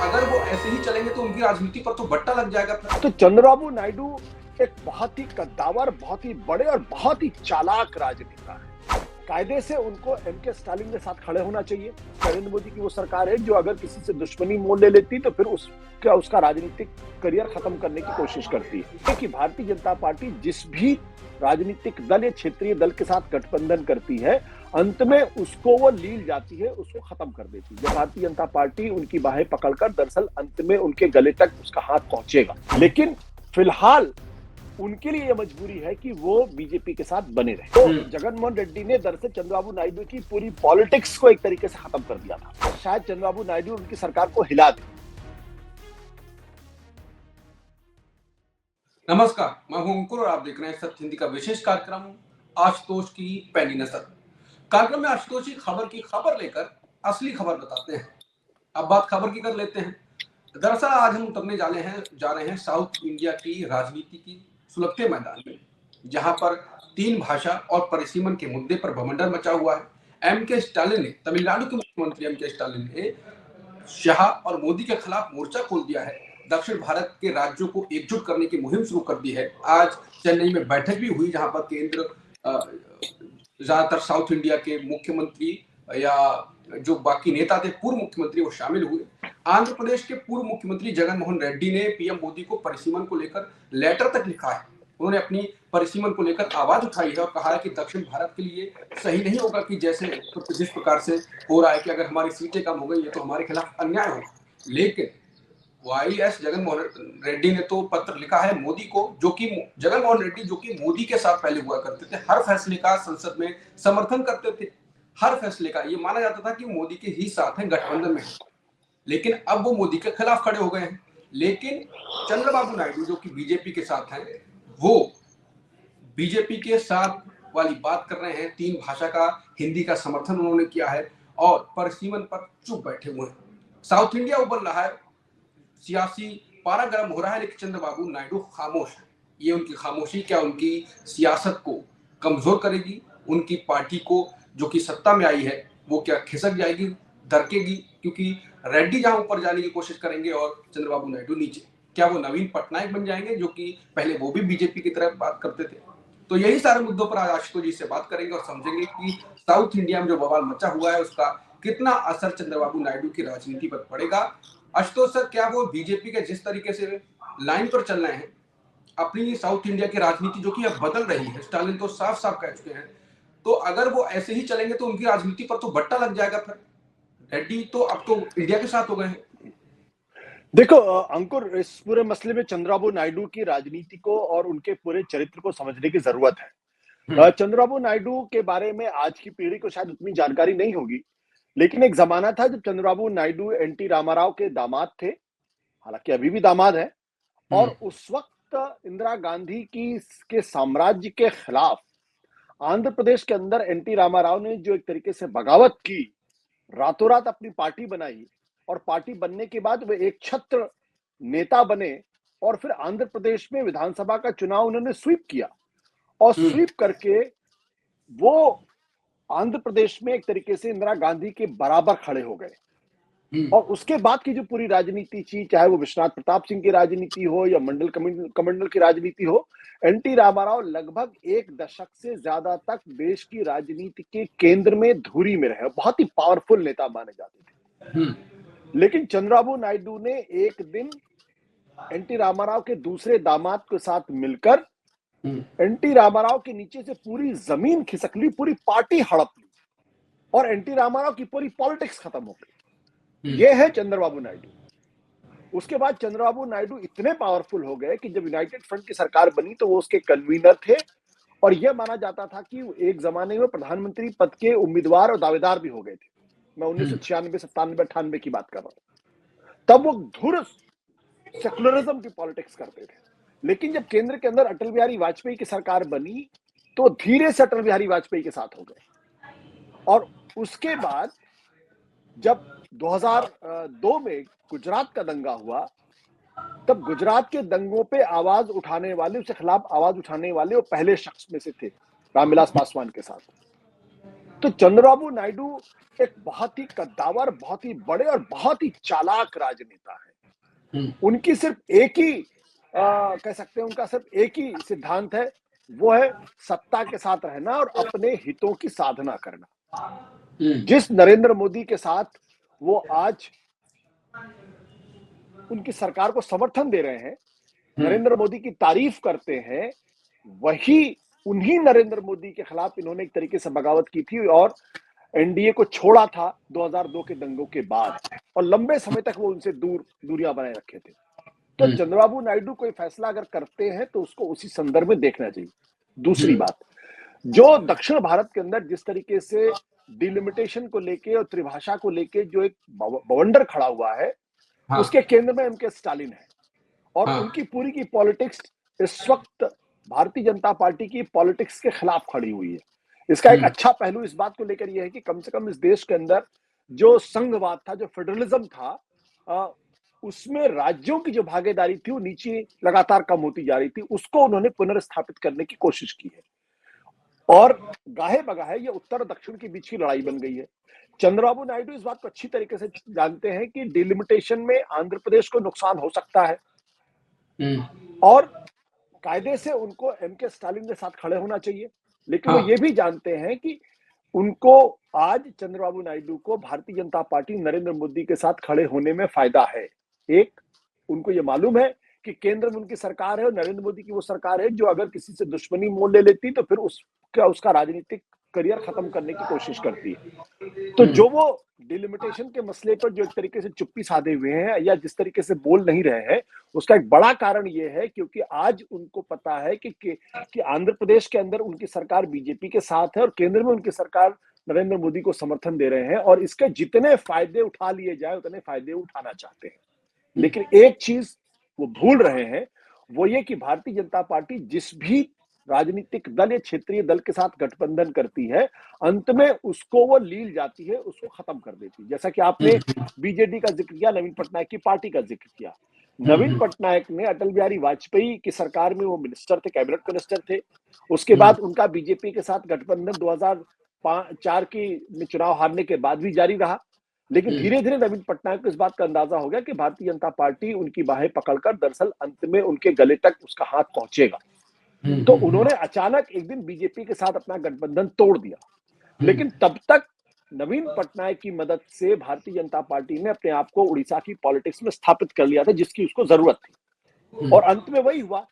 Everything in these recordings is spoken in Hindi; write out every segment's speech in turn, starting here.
अगर वो ऐसे ही चलेंगे तो उनकी राजनीति पर तो बट्टा लग जाएगा। तो चंद्रबाबू नायडू एक बहुत ही कद्दावर, बहुत ही बड़े और बहुत ही चालाक राजनेता है। कायदे से उनको एमके स्टालिन के साथ खड़े होना चाहिए। नरेंद्र मोदी की वो सरकार है जो अगर किसी से दुश्मनी मोल ले लेती तो फिर उसका राजनीतिक करियर खत्म करने की कोशिश करती है। कि भारतीय जनता पार्टी जिस भी राजनीतिक दल या क्षेत्रीय दल के साथ गठबंधन करती है, अंत में उसको वो लील जाती है, उसको खत्म कर देती है। भारतीय जनता पार्टी उनकी बाहें पकड़कर दरअसल अंत में उनके गले तक उसका हाथ पहुंचेगा। लेकिन फिलहाल उनके लिए यह मजबूरी है कि वो बीजेपी के साथ बने रहे। तो जगनमोहन रेड्डी ने दरअसल चंद्रबाबू नायडू की पूरी पॉलिटिक्स को एक तरीके से खत्म कर दिया था। शायद चंद्रबाबू नायडू उनकी सरकार को हिला दे। नमस्कार, मैं हूं अंकुर और आप देख रहे हैं सत्य हिंदी का विशेष कार्यक्रम आशुतोष की पहली नजर। कार्यक्रम में आशुतोष की खबर लेकर असली खबर बताते हैं। अब बात खबर की कर लेते हैं। दरअसल आज हम उतरने जा रहे हैं साउथ इंडिया की राजनीति की सुलगते मैदान में, जहां पर तीन भाषा और परिसीमन के मुद्दे पर भमंडर मचा हुआ है। एमके स्टालिन ने, तमिलनाडु के मुख्यमंत्री एमके स्टालिन ने शाह और मोदी के खिलाफ मोर्चा खोल दिया है। दक्षिण भारत के राज्यों को एकजुट करने की मुहिम शुरू कर दी है। आज चेन्नई में बैठक भी हुई जहां पर केंद्र ज्यादातर साउथ इंडिया के मुख्यमंत्री या जो बाकी नेता थे, पूर्व मुख्यमंत्री, वो शामिल हुए। आंध्र प्रदेश के पूर्व मुख्यमंत्री जगनमोहन रेड्डी ने पीएम मोदी को परिसीमन को लेकर लेटर तक लिखा है। उन्होंने अपनी परिसीमन को लेकर आवाज उठाई है और कहा है कि दक्षिण भारत के लिए सही नहीं होगा कि जिस प्रकार से हो रहा है कि अगर हमारी सीटें कम हो गई है तो हमारे खिलाफ अन्याय होगा। लेकिन वाईएस जगनमोहन रेड्डी ने तो पत्र लिखा है मोदी को, जो कि जगनमोहन रेड्डी जो कि मोदी के साथ पहले हुआ करते थे, हर फैसले का संसद में समर्थन करते थे, हर फैसले का ये माना जाता था कि मोदी के ही साथ हैं, गठबंधन में। लेकिन अब वो मोदी के खिलाफ खड़े हो गए हैं। लेकिन चंद्रबाबू नायडू जो कि बीजेपी के साथ हैं, वो बीजेपी के साथ वाली बात कर रहे हैं। तीन भाषा का, हिंदी का समर्थन उन्होंने किया है और परिसीमन पर चुप बैठे हुए हैं। साउथ इंडिया उबल रहा है, सियासी पारा गर्म हो रहा है, लेकिन चंद्रबाबू नायडू खामोश है। ये उनकी खामोशी क्या उनकी सियासत को कमजोर करेगी? उनकी पार्टी को जो कि सत्ता में आई है वो क्या खिसक जाएगी, दरकेगी? क्योंकि रेड्डी जहां ऊपर जाने की कोशिश करेंगे और चंद्रबाबू नायडू नीचे, क्या वो नवीन पटनायक बन जाएंगे, जो कि पहले वो भी बीजेपी की तरफ बात करते थे? तो यही सारे मुद्दों पर आज आशुतोष जी से बात करेंगे और समझेंगे कि साउथ इंडिया में जो बवाल मचा हुआ है उसका कितना असर चंद्रबाबू नायडू की राजनीति पर पड़ेगा। आशुतोष सर, क्या वो बीजेपी के जिस तरीके से लाइन पर चल रहे हैं, अपनी साउथ इंडिया की राजनीति जो कि अब बदल रही है, स्टालिन तो साफ साफ कह चुके हैं, तो अगर वो ऐसे ही चलेंगे तो उनकी राजनीति पर तो बट्टा लग जाएगा? फिर रेड्डी तो अब तो इंडिया के साथ हो गए हैं। देखो अंकुर, इस पूरे मसले में चंद्रबाबू नायडू की राजनीति को और उनके पूरे चरित्र को समझने की जरूरत है। चंद्रबाबू नायडू के बारे में आज की पीढ़ी को शायद उतनी जानकारी नहीं होगी, लेकिन एक जमाना था जब चंद्रबाबू नायडू एनटी रामाराव के दामाद थे, हालांकि अभी भी दामाद है, और उस वक्त इंदिरा गांधी के साम्राज्य के खिलाफ आंध्र प्रदेश के अंदर एनटी रामाराव ने जो एक तरीके से बगावत की, रातों रात अपनी पार्टी बनाई और पार्टी बनने के बाद वे एक छत्र नेता बने और फिर आंध्र प्रदेश में विधानसभा का चुनाव उन्होंने स्वीप किया और स्वीप करके वो आंध्र प्रदेश में एक तरीके से इंदिरा गांधी के बराबर खड़े हो गए। और उसके बाद की जो पूरी राजनीति थी, चाहे वो विश्वनाथ प्रताप सिंह की राजनीति हो या मंडल कमंडल की राजनीति हो, एनटी रामाराव लगभग एक दशक से ज्यादा तक देश की राजनीति के केंद्र में धुरी में रहे, बहुत ही पावरफुल नेता माने जाते थे। लेकिन चंद्रबाबू नायडू ने एक दिन एनटी रामाराव के दूसरे दामाद के साथ मिलकर एनटी रामाराव के नीचे से पूरी जमीन खिसक ली, पूरी पार्टी हड़प ली और एनटी रामाराव की पूरी पॉलिटिक्स खत्म हो गई। ये है चंद्रबाबू नायडू। उसके बाद चंद्रबाबू नायडू इतने पावरफुल हो गए कि जब यूनाइटेड फ्रंट की सरकार बनी तो वो उसके कन्वीनर थे और यह माना जाता था कि एक जमाने में प्रधानमंत्री पद के उम्मीदवार और दावेदार भी हो गए थे। मैं 1996, 97, 98 की बात कर रहा हूं। तब वो धुर सेकुलरिज्म की पॉलिटिक्स करते थे। लेकिन जब केंद्र के अंदर अटल बिहारी वाजपेयी की सरकार बनी तो धीरे से अटल बिहारी वाजपेयी के साथ हो गए। और उसके बाद जब 2002 में गुजरात का दंगा हुआ, तब गुजरात के दंगों पे आवाज उठाने वाले, उसके खिलाफ आवाज उठाने वाले वो पहले शख्स में से थे, रामविलास पासवान के साथ। तो चंद्रबाबू नायडू एक बहुत ही कद्दावर, बहुत ही बड़े और बहुत ही चालाक राजनेता है। उनकी सिर्फ एक ही कह सकते हैं, उनका सिर्फ एक ही सिद्धांत है, वो है सत्ता के साथ रहना और अपने हितों की साधना करना। जिस नरेंद्र मोदी के साथ वो आज उनकी सरकार को समर्थन दे रहे हैं, नरेंद्र मोदी की तारीफ करते हैं, वही उन्हीं नरेंद्र मोदी के खिलाफ इन्होंने एक तरीके से बगावत की थी और एनडीए को छोड़ा था 2002 के दंगों के बाद, और लंबे समय तक वो उनसे दूरियां बनाए रखे थे। तो चंद्रबाबू नायडू कोई फैसला अगर करते हैं तो उसको उसी संदर्भ में देखना चाहिए। दूसरी बात, जो दक्षिण भारत के अंदर जिस तरीके से डिलिमिटेशन को लेके और त्रिभाषा को लेके जो एक बवंडर खड़ा हुआ है, उसके केंद्र में एमके स्टालिन है और उनकी पूरी की पॉलिटिक्स इस वक्त भारतीय जनता पार्टी की पॉलिटिक्स के खिलाफ खड़ी हुई है। इसका एक अच्छा पहलू इस बात को लेकर यह है कि कम से कम इस देश के अंदर जो संघवाद था, जो फेडरलिज्म था, उसमें राज्यों की जो भागीदारी थी वो नीचे लगातार कम होती जा रही थी, उसको उन्होंने पुनर्स्थापित करने की कोशिश की है। और गाहे बगाहे ये उत्तर और दक्षिण के बीच की लड़ाई बन गई है। चंद्रबाबू नायडू इस बात को अच्छी तरीके से जानते हैं कि डिलिमिटेशन में आंध्र प्रदेश को नुकसान हो सकता है और कायदे से उनको एमके स्टालिन के साथ खड़े होना चाहिए, लेकिन वो ये भी जानते हैं कि उनको आज चंद्रबाबू नायडू को भारतीय जनता पार्टी नरेंद्र मोदी के साथ खड़े होने में फायदा है। एक, उनको ये मालूम है कि केंद्र में उनकी सरकार है और नरेंद्र मोदी की वो सरकार है जो अगर किसी से दुश्मनी मोल ले लेती तो फिर उसका राजनीतिक करियर खत्म करने की कोशिश करती है। तो जो वो डिलिमिटेशन के मसले पर जो एक तरीके से चुप्पी साधे हुए हैं या जिस तरीके से बोल नहीं रहे हैं, उसका एक बड़ा कारण ये है क्योंकि आज उनको पता है कि आंध्र प्रदेश के अंदर उनकी सरकार बीजेपी के साथ है और केंद्र में उनकी सरकार नरेंद्र मोदी को समर्थन दे रहे हैं और इसके जितने फायदे उठा लिए जाए उतने फायदे उठाना चाहते हैं। लेकिन एक चीज वो भूल रहे हैं, वो ये कि भारतीय जनता पार्टी जिस भी राजनीतिक दल या क्षेत्रीय दल के साथ गठबंधन करती है, अंत में उसको वो लील जाती है, उसको खत्म कर देती है। जैसा कि आपने बीजेडी का जिक्र किया, नवीन पटनायक की पार्टी का जिक्र किया। नवीन पटनायक ने अटल बिहारी वाजपेयी की सरकार में वो मिनिस्टर थे, कैबिनेट मिनिस्टर थे। उसके बाद उनका बीजेपी के साथ गठबंधन 2004 में चुनाव हारने के बाद भी जारी रहा, लेकिन धीरे धीरे नवीन पटनायक को इस बात का अंदाजा हो गया कि भारतीय जनता पार्टी उनकी बाहें पकड़कर दरअसल अंत में उनके गले तक उसका हाथ पहुंचेगा। तो उन्होंने अचानक एक दिन बीजेपी के साथ अपना गठबंधन तोड़ दिया, लेकिन तब तक नवीन पटनायक की मदद से भारतीय जनता पार्टी ने अपने आप को उड़ीसा की पॉलिटिक्स में स्थापित कर लिया था, जिसकी उसको जरूरत थी। और अंत में वही हुआ,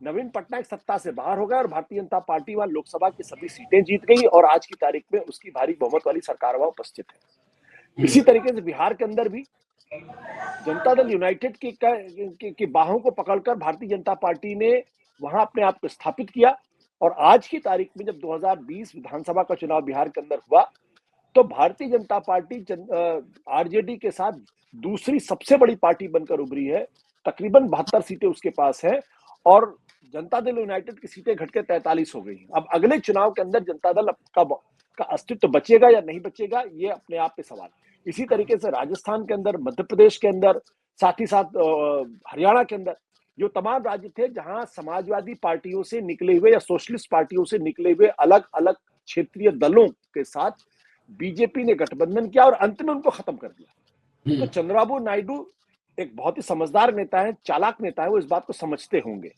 नवीन पटनायक सत्ता से बाहर हो गया और भारतीय जनता पार्टी वहां लोकसभा की सभी सीटें जीत गई और आज की तारीख में उसकी भारी बहुमत वाली सरकार वहां उपस्थित है। इसी तरीके से बिहार के अंदर भी जनता दल यूनाइटेड की बाहों को पकड़कर भारतीय जनता पार्टी ने वहां अपने आप को स्थापित किया और आज की तारीख में जब 2020 विधानसभा का चुनाव बिहार के अंदर हुआ तो भारतीय जनता पार्टी आरजेडी के साथ दूसरी सबसे बड़ी पार्टी बनकर उभरी है। तकरीबन 72 सीटें उसके पास है और जनता दल यूनाइटेड की सीटें घटकर 43 हो गई। अब अगले चुनाव के अंदर जनता दल का अस्तित्व बचेगा या नहीं बचेगा, ये अपने आप पे सवाल। इसी तरीके से राजस्थान के अंदर, मध्य प्रदेश के अंदर, साथ ही साथ हरियाणा के अंदर जो तमाम राज्य थे जहां समाजवादी पार्टियों से निकले हुए या सोशलिस्ट पार्टियों से निकले हुए अलग अलग क्षेत्रीय दलों के साथ बीजेपी ने गठबंधन किया और अंत में उनको खत्म कर दिया। तो चंद्रबाबू नायडू एक बहुत ही समझदार नेता है, चालाक नेता है, वो इस बात को समझते होंगे,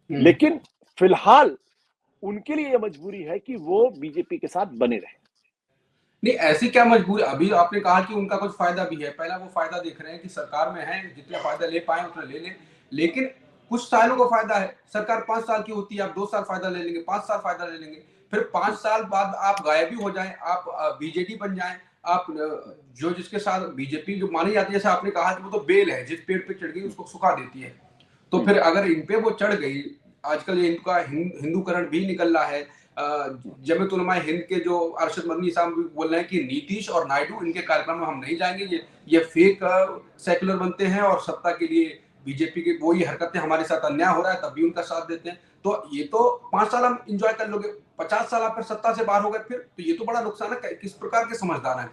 लेकिन फिलहाल उनके लिए यह मजबूरी है कि वो बीजेपी के साथ बने रहे। नहीं, ऐसी क्या मजबूरी? अभी आपने कहा कि उनका कुछ फायदा भी है। पहला वो फायदा देख रहे हैं कि सरकार में है, जितना फायदा ले पाए उतना ले लें, लेकिन कुछ सालों का फायदा है। सरकार 5 साल की होती है, आप 2 साल फायदा ले लेंगे, 5 साल फायदा ले लेंगे, फिर 5 साल बाद आप गायब भी हो जाएं, आप बीजेडी बन जाएं, आप जो जिसके साथ बीजेपी जो मानी जाती है, जैसे आपने कहा कि वो तो बेल है, जिस पेड़ पे चढ़ गई उसको सुखा देती है। तो फिर अगर इन पे वो चढ़ गई, आजकल इनका हिंदूकरण भी निकल रहा है। जमीयत उलमा हिंद के जो अरशद मदनी साहब भी बोल रहे हैं कि नीतीश और नायडू इनके कार्यक्रम में हम नहीं जाएंगे, ये फेक सेकुलर बनते हैं और सत्ता के लिए बीजेपी की वही हरकतें, हमारे साथ अन्याय हो रहा है तब भी उनका साथ देते हैं। तो ये तो 5 साल हम इंजॉय कर लोगे, 50 साल आप फिर सत्ता से बाहर हो गए, फिर तो ये तो बड़ा नुकसान है। किस प्रकार के समझदार हैं?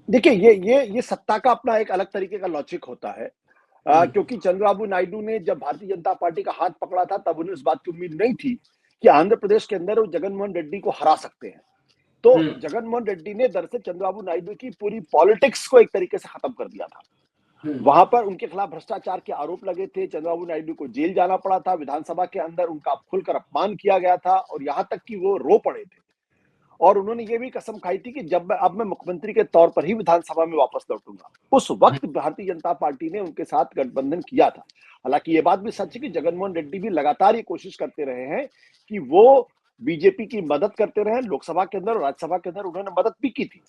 देखिए, ये सत्ता का अपना एक अलग तरीके का लॉजिक होता है, क्योंकि चंद्रबाबू नायडू ने जब भारतीय जनता पार्टी का हाथ पकड़ा था तब उन्हें इस बात की उम्मीद नहीं थी कि आंध्र प्रदेश के अंदर वो जगनमोहन रेड्डी को हरा सकते हैं। तो जगनमोहन रेड्डी ने दरअसल चंद्रबाबू नायडू की पूरी पॉलिटिक्स को एक तरीके से खत्म कर दिया था। वहां पर उनके खिलाफ भ्रष्टाचार के आरोप लगे थे, चंद्रबाबू नायडू को जेल जाना पड़ा था, विधानसभा के अंदर उनका खुलकर अपमान किया गया था और यहां तक कि वो रो पड़े थे और उन्होंने ये भी कसम खाई थी कि अब मैं मुख्यमंत्री के तौर पर ही विधानसभा में वापस लौटूंगा। उस वक्त भारतीय जनता पार्टी ने उनके साथ गठबंधन किया था। हालांकि ये बात भी सच है कि जगनमोहन रेड्डी भी लगातार ये कोशिश करते रहे हैं कि वो बीजेपी की मदद करते रहे। लोकसभा के अंदर और राज्यसभा के अंदर उन्होंने मदद भी की थी।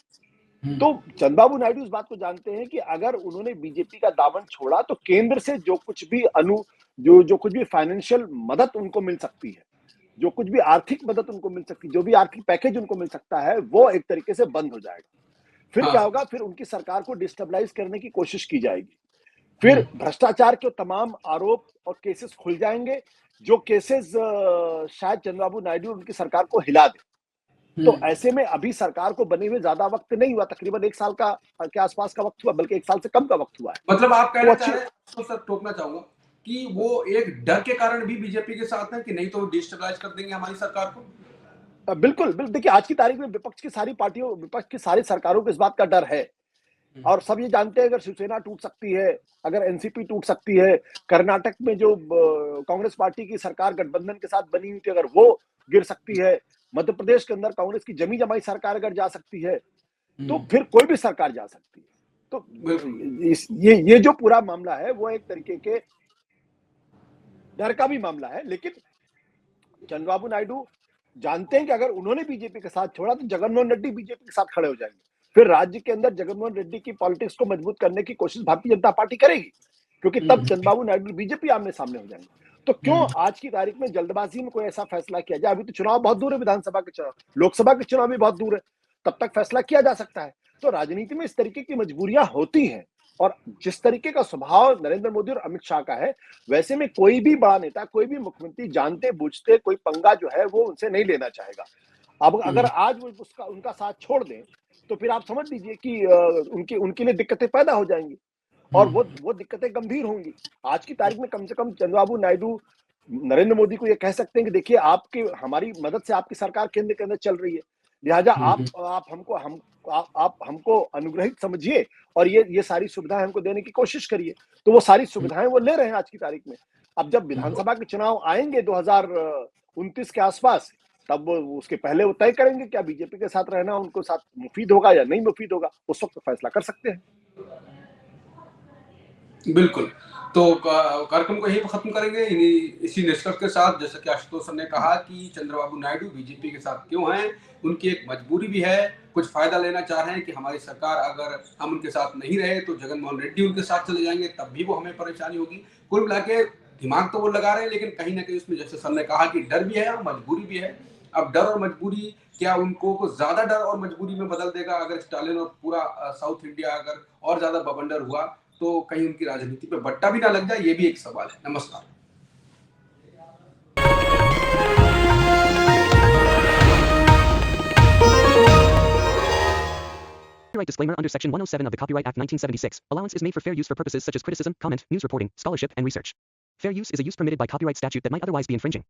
तो चंद्रबाबू नायडू इस बात को जानते हैं कि अगर उन्होंने बीजेपी का दामन छोड़ा तो केंद्र से जो कुछ भी फाइनेंशियल मदद उनको मिल सकती है, जो कुछ भी आर्थिक मदद उनको मिल सकती है, जो भी आर्थिक पैकेज उनको मिल सकता है, वो एक तरीके से बंद हो जाएगा। फिर क्या होगा? फिर उनकी सरकार को डिस्टेबलाइज करने की कोशिश की जाएगी। फिर भ्रष्टाचार के तमाम आरोप और केसेस खुल जाएंगे, जो केसेस शायद चंद्रबाबू नायडू उनकी सरकार को हिला दे। तो ऐसे में अभी सरकार को बने हुए ज्यादा वक्त नहीं हुआ, तकरीबन 1 साल के आसपास का वक्त हुआ, बल्कि 1 साल से कम का वक्त हुआ है। मतलब आप कहना चाह रहे हैं, तो सर टोकना चाहूंगा कि वो एक डर के कारण भी बीजेपी के साथ है कि नहीं तो डिस्टेबलाइज कर देंगे हमारी सरकार को। बिल्कुल देखिए, आज की तारीख में विपक्ष की सारी पार्टियों, विपक्ष की सारी सरकारों को इस बात का डर है और सब ये जानते हैं अगर शिवसेना टूट सकती है, अगर एनसीपी टूट सकती है, कर्नाटक में जो कांग्रेस पार्टी की सरकार गठबंधन के साथ बनी हुई थी अगर वो गिर सकती है, मध्य प्रदेश के अंदर कांग्रेस की जमी जमाई सरकार अगर जा सकती है, तो फिर कोई भी सरकार जा सकती है। तो ये जो पूरा मामला है वो एक तरीके के डर का भी मामला है। लेकिन चंद्रबाबू नायडू जानते हैं कि अगर उन्होंने बीजेपी के साथ छोड़ा तो जगनमोहन रेड्डी बीजेपी के साथ खड़े हो जाएंगे। फिर राज्य के अंदर जगनमोहन रेड्डी की पॉलिटिक्स को मजबूत करने की कोशिश भारतीय जनता पार्टी करेगी, क्योंकि तब चंद्रबाबू नायडू बीजेपी आमने सामने हो जाएंगे। तो क्यों आज की तारीख में जल्दबाजी में कोई ऐसा फैसला किया जाए? अभी तो चुनाव बहुत दूर है, विधानसभा के चुनाव, लोकसभा के चुनाव भी बहुत दूर है, तब तक फैसला किया जा सकता है। तो राजनीति में इस तरीके की मजबूरियां होती हैं और जिस तरीके का स्वभाव नरेंद्र मोदी और अमित शाह का है, वैसे में कोई भी बड़ा नेता, कोई भी मुख्यमंत्री जानते बूझते कोई पंगा जो है वो उनसे नहीं लेना चाहेगा। अब अगर आज वो उनका साथ छोड़ दें तो फिर आप समझ लीजिए कि उनके लिए दिक्कतें पैदा हो जाएंगी और वो दिक्कतें गंभीर होंगी। आज की तारीख में कम से कम चंद्रबाबू नायडू नरेंद्र मोदी को ये कह सकते हैं कि देखिए हमारी मदद से आपकी सरकार केंद्र के अंदर चल रही है, लिहाजा आप हमको अनुग्रहित समझिए और ये सारी सुविधाएं हमको देने की कोशिश करिए। तो वो सारी सुविधाएं वो ले रहे हैं आज की तारीख में। अब जब विधानसभा के चुनाव आएंगे 2029 के आसपास, तब वो उसके पहले वो तय करेंगे क्या बीजेपी के साथ रहना उनको साथ मुफीद होगा या नहीं मुफीद होगा, उस वक्त फैसला कर सकते हैं। बिल्कुल। तो कार्यक्रम को यही खत्म करेंगे इसी निष्कर्ष के साथ, जैसा कि आशुतोष सर ने कहा कि चंद्रबाबू नायडू बीजेपी के साथ क्यों हैं, उनकी एक मजबूरी भी है, कुछ फायदा लेना चाह रहे हैं कि हमारी सरकार अगर हम उनके साथ नहीं रहे तो जगनमोहन रेड्डी उनके साथ चले जाएंगे, तब भी वो हमें परेशानी होगी। कुल मिला के दिमाग तो वो लगा रहे हैं, लेकिन कहीं ना कहीं उसमें जैसे सर ने कहा कि डर भी है और मजबूरी भी है। अब डर और मजबूरी क्या उनको को ज्यादा डर और मजबूरी में बदल देगा अगर स्टालिन और पूरा साउथ इंडिया अगर और ज्यादा बवंडर हुआ तो कहीं उनकी राजनीति पे बट्टा भी ना लग जाए, ये भी एक सवाल है। नमस्कार। Copyright disclaimer under Section 107 of the Copyright Act 1976. Allowance is made for fair use for purposes such as criticism, comment, news reporting, scholarship, and research. Fair use is a use permitted by copyright statute that might otherwise be infringing.